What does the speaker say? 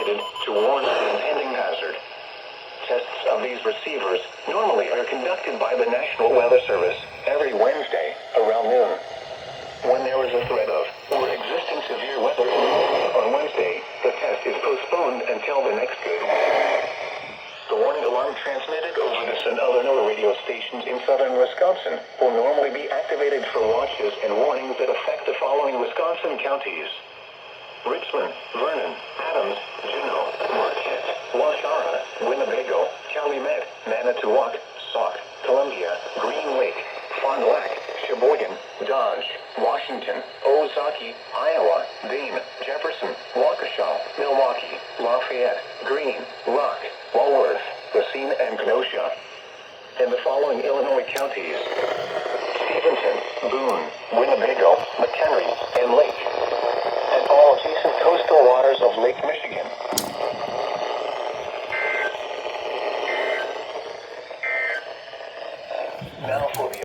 activated to warn of the impending hazard. Tests of these receivers normally are conducted by the National Weather Service every Wednesday around noon. When there is a threat of or existing severe weather on Wednesday, the test is postponed until the next day. The warning alarm transmitted over this and other NOAA radio stations in southern Wisconsin will normally be activated for watches and warnings that affect the following Wisconsin counties: Richland, Vernon, Adams, Juneau, Marquette, Waushara, Winnebago, Calumet, Manitowoc, Sauk, Columbia, Green Lake, Fond du Lac, Sheboygan, Dodge, Washington, Ozaukee, Iowa, Dane, Jefferson, Waukesha, Milwaukee, Lafayette, Greene, Rock, Walworth, Racine, and Kenosha. In the following Illinois counties: Stevenson, Boone, Winnebago, McHenry, and Lake, and all adjacent coastal waters of Lake Michigan.